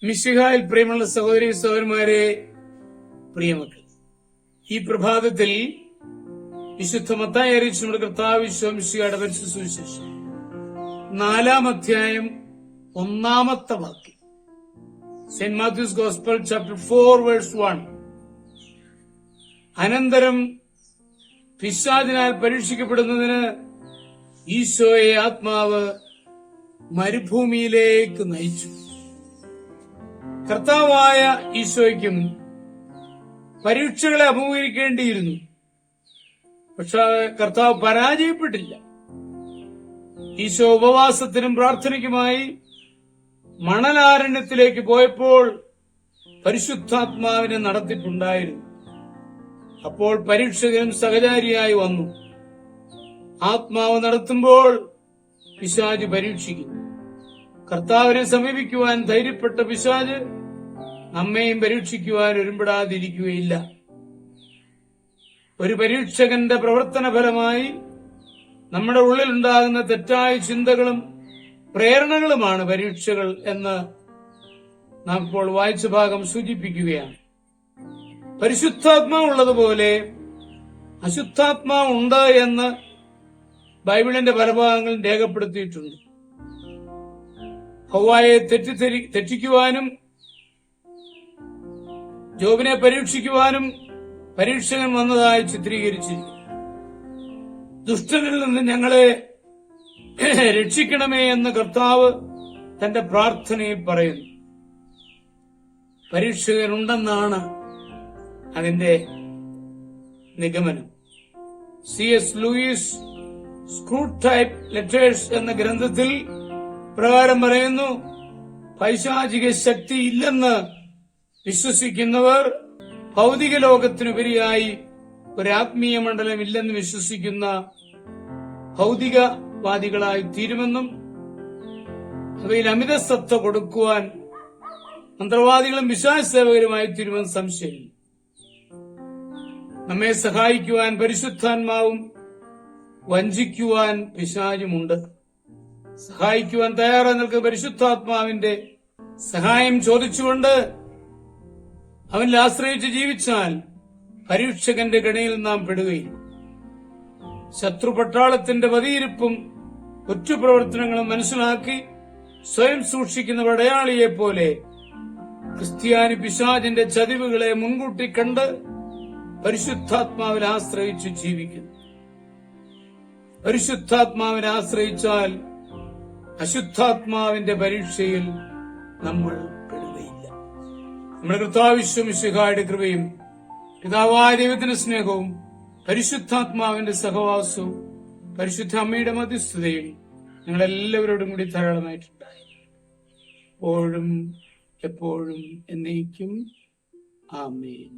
മിശിഹായിൽ പ്രിയമുള്ള സഹോദരി സഹോദരന്മാരെ, പ്രിയമക്കൾ, ഈ പ്രഭാതത്തിൽ വിശുദ്ധ മത്തായി അറിയിച്ച നമ്മുടെ കർത്താവ് മിശിഹായുടെ പരിശുദ്ധ സുവിശേഷം 4-ാം അധ്യായം 1-ാമത്തെ വാക്യം. Saint Matthew's gospel chapter 4 verse 1. അനന്തരം പിശാചിനാൽ പരീക്ഷിക്കപ്പെടുന്നതിന് ഈശോയെ ആത്മാവ് മരുഭൂമിയിലേക്ക് നയിച്ചു. കർത്താവായ ഈശോയ്ക്കും പരീക്ഷകളെ അഭിമുഖീകരിക്കേണ്ടിയിരുന്നു. പക്ഷെ കർത്താവ് പരാജയപ്പെട്ടില്ല. ഈശോ ഉപവാസത്തിനും പ്രാർത്ഥനയ്ക്കുമായി മണലാരണ്യത്തിലേക്ക് പോയപ്പോൾ പരിശുദ്ധാത്മാവിനെ നടത്തിയിട്ടുണ്ടായിരുന്നു. അപ്പോൾ പരീക്ഷകനും സഹചാരിയായി വന്നു. ആത്മാവ് നടത്തുമ്പോൾ പിശാച് പരീക്ഷിക്കുന്നു. കർത്താവിനെ സമീപിക്കുവാൻ ധൈര്യപ്പെട്ട പിശാച് നമ്മെയും പരീക്ഷിക്കുവാൻ ഒരുമ്പെടാതിരിക്കുകയില്ല. ഒരു പരീക്ഷകന്റെ പ്രവർത്തന ഫലമായി നമ്മുടെ ഉള്ളിലുണ്ടാകുന്ന തെറ്റായ ചിന്തകളും പ്രേരണകളുമാണ് പരീക്ഷകൾ എന്ന് നാം ഇപ്പോൾ വായിച്ച ഭാഗം സൂചിപ്പിക്കുകയാണ്. പരിശുദ്ധാത്മാവുള്ളതുപോലെ അശുദ്ധാത്മാവുണ്ട് എന്ന് ബൈബിളിന്റെ പല ഭാഗങ്ങളും രേഖപ്പെടുത്തിയിട്ടുണ്ട്. ഹവ്വായെ തെറ്റിക്കുവാനും ജോബിനെ പരീക്ഷിക്കുവാനും പരീക്ഷകൻ വന്നതായി ചിത്രീകരിച്ചിരിക്കുന്നു. ദുഷ്ടനിൽ നിന്ന് ഞങ്ങളെ രക്ഷിക്കണമേ എന്ന് കർത്താവ് തന്റെ പ്രാർത്ഥനയിൽ പറയുന്നു. പരീക്ഷകനുണ്ടെന്നാണ് അതിന്റെ നിഗമനം. C.S. ലൂയിസ് സ്ക്രൂടൈപ്പ് ലെറ്റേഴ്സ് എന്ന ഗ്രന്ഥത്തിൽ പ്രകാരം പറയുന്നു, പൈശാചിക ശക്തി ഇല്ലെന്ന് വിശ്വസിക്കുന്നവർ ഭൗതിക ലോകത്തിനുപരിയായി ഒരു ആത്മീയ മണ്ഡലം ഇല്ലെന്ന് വിശ്വസിക്കുന്ന ഭൗതികവാദികളായി തീരുമെന്നും അവയിൽ അമിത ശ്രദ്ധ കൊടുക്കുവാൻ മന്ത്രവാദികളും വിശ്വാസസേവകരുമായി തീരുമെന്ന് സംശയം. നമ്മെ സഹായിക്കുവാൻ പരിശുദ്ധാത്മാവും വഞ്ചിക്കുവാൻ പിശാചുമുണ്ട്. സഹായിക്കുവാൻ തയ്യാറായി നിൽക്കുന്ന പരിശുദ്ധാത്മാവിന്റെ സഹായം ചോദിച്ചുകൊണ്ട് അവനിൽ ആശ്രയിച്ച് ജീവിച്ചാൽ പരീക്ഷകന്റെ ഗണയിൽ നാം പെടുകയില്ല. ശത്രുപട്ടാളത്തിന്റെ പതിയിരിപ്പും കുറ്റപ്രവർത്തനങ്ങളും മനസ്സിലാക്കി സ്വയം സൂക്ഷിക്കുന്ന പടയാളിയെപ്പോലെ ക്രിസ്ത്യാനി പിശാചിന്റെ ചതിവുകളെ മുൻകൂട്ടി കണ്ട് പരിശുദ്ധാത്മാവിനെ ആശ്രയിച്ച് ജീവിക്കുന്നു. പരിശുദ്ധാത്മാവിനെ ആശ്രയിച്ചാൽ അശുദ്ധാത്മാവിന്റെ പരീക്ഷയിൽ നമ്മൾ പെടുകയില്ല. നമ്മുടെ കർത്താവ് മിശിഹായുടെ കൃപയും പിതാവായ ദൈവത്തിന്റെ സ്നേഹവും പരിശുദ്ധാത്മാവിന്റെ സഹവാസവും പരിശുദ്ധ അമ്മയുടെ മധ്യസ്ഥതയും ഞങ്ങളെല്ലാവരോടും കൂടി ധാരാളമായിട്ടുണ്ടായി എപ്പോഴും എപ്പോഴും എന്നേക്കും. ആമേൻ.